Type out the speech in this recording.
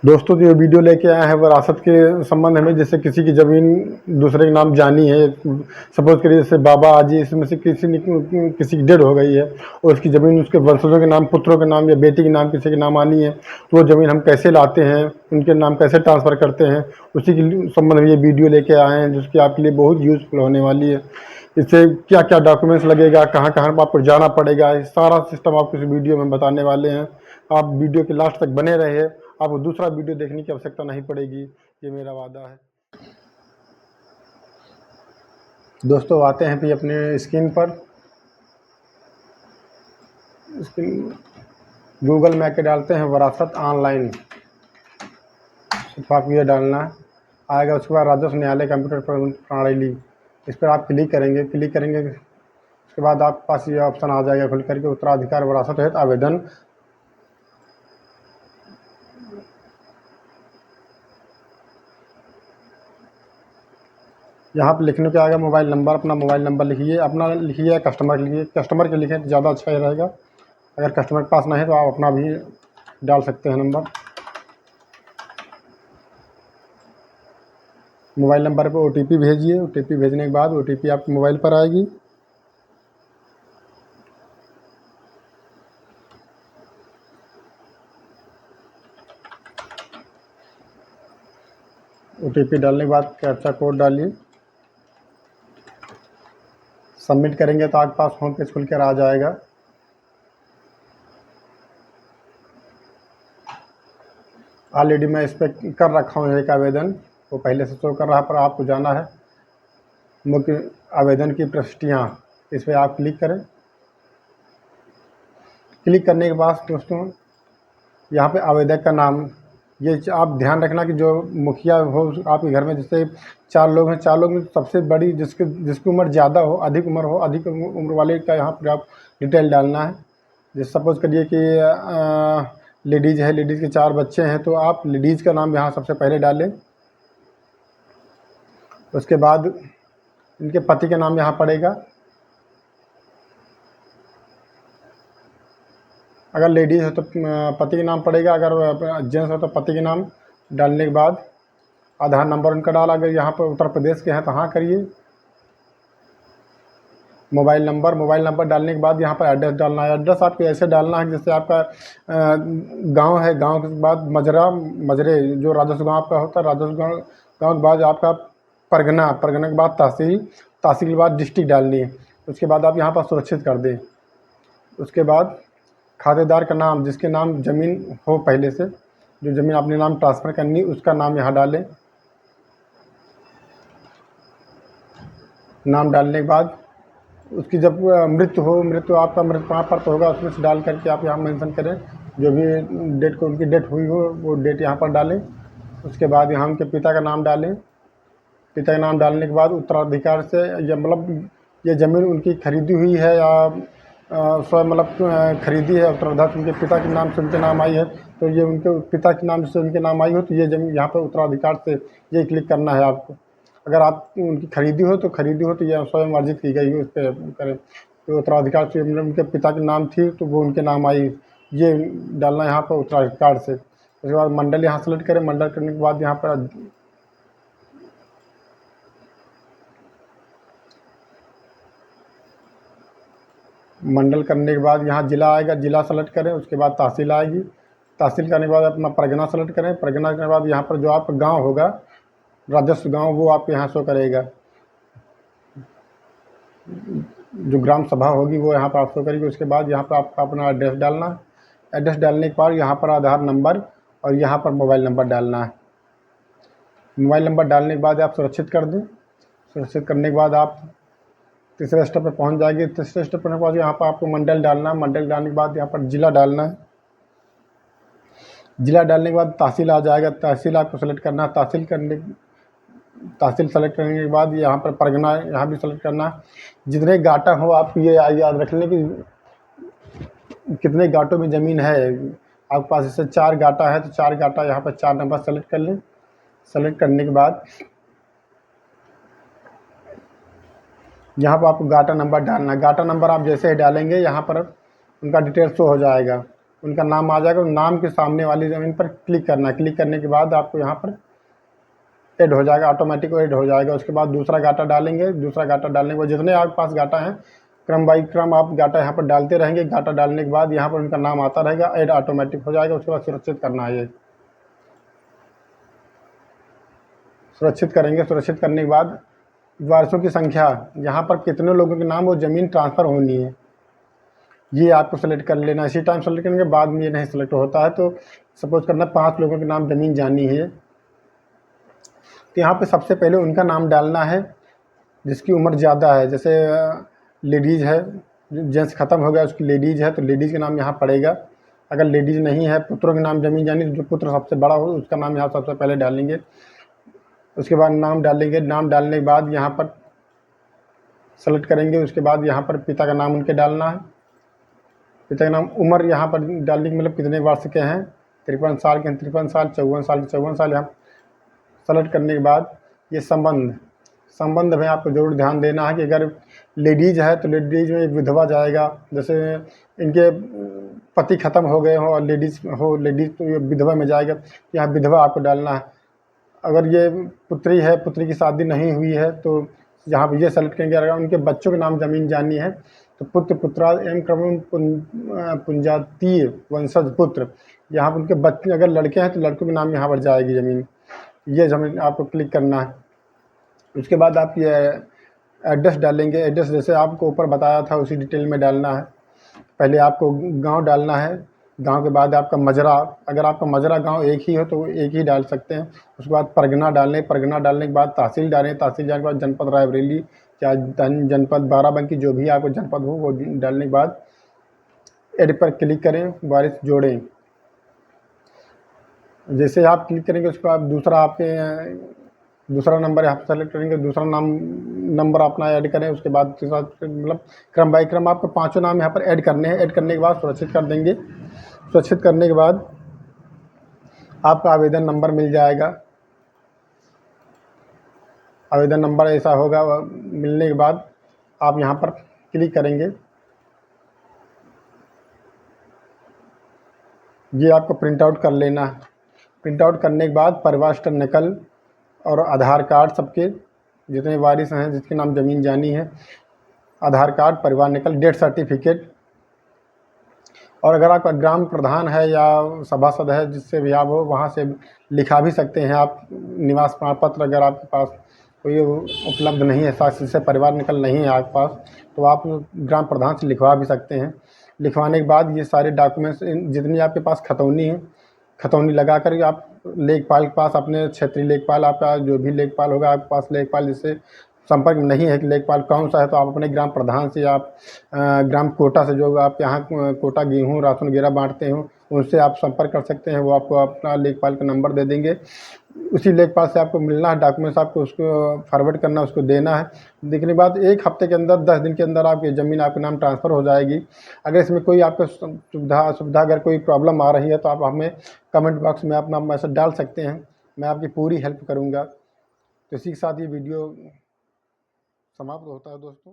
दोस्तों, तो ये वीडियो लेके आया है विरासत के संबंध में। जैसे किसी की ज़मीन दूसरे के नाम जानी है, सपोज करिए जैसे बाबा आजी, इसमें से किसी की डेड हो गई है और उसकी ज़मीन उसके वंशजों के नाम, पुत्रों के नाम या बेटी के नाम, किसी के नाम आनी है, तो वो ज़मीन हम कैसे लाते हैं, उनके नाम कैसे ट्रांसफ़र करते हैं, उसी के संबंध में ये वीडियो लेके आए हैं, जिसकी आपके लिए बहुत यूज़फुल होने वाली है। इससे क्या क्या डॉक्यूमेंट्स लगेगा, कहाँ कहाँ आपको जाना पड़ेगा, ये सारा सिस्टम आपको इस वीडियो में बताने वाले हैं। आप वीडियो के लास्ट तक बने रहे, आपको दूसरा वीडियो देखने की आवश्यकता नहीं पड़ेगी, ये मेरा वादा है। दोस्तों, आते हैं फिर अपने स्क्रीन पर। गूगल में आके डालते हैं विरासत ऑनलाइन, सिर्फ आपको ये डालना है, आएगा। उसके बाद राजस्व न्यायालय कंप्यूटर प्रणाली, इस पर आप क्लिक करेंगे। उसके बाद आपके पास ये ऑप्शन आ जाएगा खुल करके, उत्तराधिकार विरासत हेतु आवेदन। यहाँ पर लिखने के आएगा मोबाइल नंबर, अपना मोबाइल नंबर लिखिए, अपना लिखिए, कस्टमर लिखिए। कस्टमर के लिखें तो ज़्यादा अच्छा ही रहेगा। अगर कस्टमर के पास नहीं है तो आप अपना भी डाल सकते हैं नंबर। मोबाइल नंबर पे OTP भेजिए। OTP भेजने के बाद OTP आपके मोबाइल पर आएगी। OTP डालने के बाद कैप्चा कोड डालिए, सबमिट करेंगे तो आपके पास होम पेज खुल कर आ जाएगा। ऑलरेडी मैं इस पर कर रखा हूँ एक आवेदन, वो पहले से शो कर रहा, पर आपको जाना है मुख्य आवेदन की प्रविष्टियाँ, इस पर आप क्लिक करें। क्लिक करने के बाद दोस्तों, यहाँ पे आवेदक का नाम, ये आप ध्यान रखना कि जो मुखिया हो आपके घर में, जैसे 4 लोग हैं, 4 लोग में सबसे बड़ी जिसकी उम्र ज़्यादा हो, अधिक उम्र वाले का यहाँ पर आप डिटेल डालना है। जैसे सपोज करिए कि लेडीज़ है, लेडीज़ के 4 बच्चे हैं, तो आप लेडीज़ का नाम यहाँ सबसे पहले डालें। उसके बाद इनके पति का नाम यहाँ पड़ेगा। अगर लेडीज़ है तो पति के नाम पड़ेगा, अगर जेंट्स हो तो पति के नाम डालने के बाद आधार नंबर उनका डाला। अगर यहाँ पर उत्तर प्रदेश के हैं तो हाँ करिए। मोबाइल नंबर डालने के बाद यहाँ पर एड्रेस डालना है। एड्रेस आपको ऐसे डालना है जैसे आपका गांव है, गांव के बाद मजरे जो राजस्व गांव आपका होता है, राजस्व गांव के बाद आपका परगना के बाद तहसील के बाद डिस्ट्रिक्ट डालनी है। उसके बाद आप यहाँ पर सुरक्षित कर दें। उसके बाद खातेदार का नाम, जिसके नाम ज़मीन हो पहले से, जो ज़मीन अपने नाम ट्रांसफ़र करनी है, उसका नाम यहाँ डालें। नाम डालने के बाद उसकी जब मृत्यु आपका मृत्यु प्रमाण पत्र होगा, उसमें से डाल करके आप यहाँ मेंशन करें जो भी डेट को उनकी डेट हुई हो, वो डेट यहाँ पर डालें। उसके बाद यहाँ उनके पिता का नाम डालें। पिता का नाम डालने के बाद उत्तराधिकार से, या मतलब ये ज़मीन उनकी खरीदी हुई है या स्वयं मतलब खरीदी है, उत्तराधिकार उनके पिता के नाम से उनके नाम आई है, तो ये उनके पिता के नाम से उनके नाम आई हो तो ये ज़मीन यहाँ पर उत्तराधिकार से ये क्लिक करना है आपको। अगर आप उनकी खरीदी हो तो यह स्वयं अर्जित की गई हो, उस पर करें। तो उत्तराधिकार से मतलब उनके पिता के नाम थी तो वो उनके नाम आई, ये डालना यहाँ पर उत्तराधिकार से। उसके बाद मंडल यहाँ सेलेक्ट करें। मंडल करने के बाद यहाँ पर मंडल करने के बाद यहाँ ज़िला आएगा, ज़िला सेलेक्ट करें। उसके बाद तहसील आएगी, तहसील करने के बाद अपना परगना सेलेक्ट करें। परगना करने के बाद यहाँ पर जो आपका गाँव होगा, राजस्व गाँव, वो आपको यहाँ शो करेगा। जो ग्राम सभा होगी वो यहाँ पर आप शो करेगी। उसके बाद यहाँ पर आपका अपना एड्रेस डालना है। एड्रेस डालने के बाद यहाँ पर आधार नंबर और यहाँ पर मोबाइल नंबर डालना है। मोबाइल नंबर डालने के बाद आप सुरक्षित कर दें। सुरक्षित करने के बाद आप तीसरे स्टेप पे पहुँच जाएंगे। तीसरे स्टेप पर बाद यहाँ पर आपको मंडल डालना है। मंडल डालने के बाद यहाँ पर ज़िला डालना है। ज़िला डालने के बाद तहसील आ जाएगा। तहसील आपको सेलेक्ट करना है। तहसील सेलेक्ट करने के बाद यहाँ पर परगना यहाँ भी सेलेक्ट करना है। जितने गाटा हो आप ये याद रख लें कि कितने गाटों में ज़मीन है आपके पास। जैसे 4 गाटा है तो 4 गाटा यहाँ पर 4 नंबर सेलेक्ट कर लें। सेलेक्ट करने के बाद यहाँ पर आपको गाटा नंबर डालना है। गाटा नंबर आप जैसे ही डालेंगे यहाँ पर उनका डिटेल शो हो जाएगा। उनका नाम आ जाएगा। नाम के सामने वाली ज़मीन पर क्लिक करना है। क्लिक करने के बाद आपको यहाँ पर ऐड हो जाएगा, ऑटोमेटिक ऐड हो जाएगा। उसके बाद दूसरा गाटा डालेंगे। दूसरा गाटा डालने के बाद जितने आपके पास गाटा हैं, क्रम बाई क्रम आप गाटा यहाँ पर डालते रहेंगे। गाटा डालने के बाद यहाँ पर उनका नाम आता रहेगा, ऐड ऑटोमेटिक हो जाएगा। उसके बाद सुरक्षित करना है। ये सुरक्षित करेंगे। सुरक्षित करने के बाद वारिसों की संख्या, यहाँ पर कितने लोगों के नाम वो ज़मीन ट्रांसफ़र होनी है, ये आपको सेलेक्ट कर लेना। इसी टाइम सेलेक्ट करने के बाद में ये नहीं सेलेक्ट होता है तो सपोज़ करना 5 लोगों के नाम ज़मीन जानी है, तो यहाँ पे सबसे पहले उनका नाम डालना है जिसकी उम्र ज़्यादा है। जैसे लेडीज़ है, जेंट्स ख़त्म हो गया, उसकी लेडीज़ है तो लेडीज़ का नाम यहाँ पड़ेगा। अगर लेडीज़ नहीं है, पुत्रों के नाम ज़मीन जानी, तो जो पुत्र सबसे बड़ा हो उसका नाम यहाँ सबसे पहले डालेंगे। उसके बाद नाम डालेंगे। नाम डालने के बाद यहाँ पर सेलेक्ट करेंगे। उसके बाद यहाँ पर पिता का नाम उनके डालना है। पिता का नाम, उम्र यहाँ पर डालने के मतलब कितने वर्ष के हैं, 53 साल के हैं 53 साल, 54 साल के 54 साल। यहाँ सेलेक्ट करने के बाद ये संबंध में आपको ज़रूर ध्यान देना है कि अगर लेडीज़ है तो लेडीज़ में विधवा जाएगा। जैसे इनके पति ख़त्म हो गए हो और लेडीज़ तो ये विधवा में जाएगा, यहाँ विधवा आपको डालना है। अगर ये पुत्री है, पुत्री की शादी नहीं हुई है तो यहाँ पर ये सेलेक्ट करेंगे। अगर उनके बच्चों के नाम ज़मीन जाननी है तो पुत्र, पुत्रा एवं क्रम पुंजातीय वंशज पुत्र, यहाँ पर उनके बच्चे अगर लड़के हैं तो लड़कों के नाम यहाँ पर जाएगी ज़मीन। ये ज़मीन आपको क्लिक करना है। उसके बाद आप ये एड्रेस डालेंगे। एड्रेस जैसे आपको ऊपर बताया था उसी डिटेल में डालना है। पहले आपको गांव डालना है। गांव के बाद आपका मजरा, अगर आपका मजरा गांव एक ही हो तो एक ही डाल सकते हैं। उसके बाद परगना डालने, परगना डालने के बाद तहसील डालें, तहसील डालने के बाद जनपद रायबरेली या जनपद बाराबंकी, जो भी आपको जनपद हो वो डालने के बाद एड पर क्लिक करें, वारिस जोड़ें। जैसे आप क्लिक करेंगे उसके बाद दूसरा नंबर यहाँ पर सेलेक्ट करेंगे, दूसरा नंबर अपना ऐड करें। उसके बाद मतलब क्रम बाई क्रम आपको 5 नाम यहाँ पर ऐड करने हैं। ऐड करने के बाद सुरक्षित कर देंगे। सुरक्षित करने के बाद आपका आवेदन नंबर मिल जाएगा। आवेदन नंबर ऐसा होगा, मिलने के बाद आप यहाँ पर क्लिक करेंगे। ये आपको प्रिंट आउट कर लेना है। प्रिंट आउट करने के बाद परिवार स्तर नकल और आधार कार्ड, सबके जितने वारिस हैं जिसके नाम ज़मीन जानी है, आधार कार्ड, परिवार नकल, डेथ सर्टिफिकेट। और अगर आपका ग्राम प्रधान है या सभासद है जिससे भी आप हो, वहाँ से लिखा भी सकते हैं आप निवास प्रमाण पत्र। अगर आपके पास कोई उपलब्ध नहीं है, साथ से परिवार नकल नहीं है आपके पास, तो आप ग्राम प्रधान से लिखवा भी सकते हैं। लिखवाने के बाद ये सारे डॉक्यूमेंट्स जितनी आपके पास खतौनी है, खतौनी लगा कर आप लेखपाल के पास, अपने क्षेत्रीय लेखपाल, आपका जो भी लेखपाल होगा आपके पास, लेखपाल जिससे संपर्क नहीं है कि लेखपाल कौन सा है, तो आप अपने ग्राम प्रधान से, आप ग्राम कोटा से, जो आप यहाँ कोटा गेहूँ राशन वगैरह बांटते हो, उनसे आप संपर्क कर सकते हैं। वो आपको अपना लेखपाल का नंबर दे देंगे। उसी लेखपाल से आपको मिलना है, डॉक्यूमेंट्स आपको उसको फॉरवर्ड करना, उसको देना है। देखने के बाद 1 हफ्ते के अंदर, 10 दिन के अंदर आपकी ज़मीन आपके नाम ट्रांसफ़र हो जाएगी। अगर इसमें कोई आपको सुविधा अगर कोई प्रॉब्लम आ रही है तो आप हमें कमेंट बॉक्स में अपना मैसेज डाल सकते हैं, मैं आपकी पूरी हेल्प करूँगा। तो इसी के साथ ये वीडियो समाप्त होता है दोस्तों।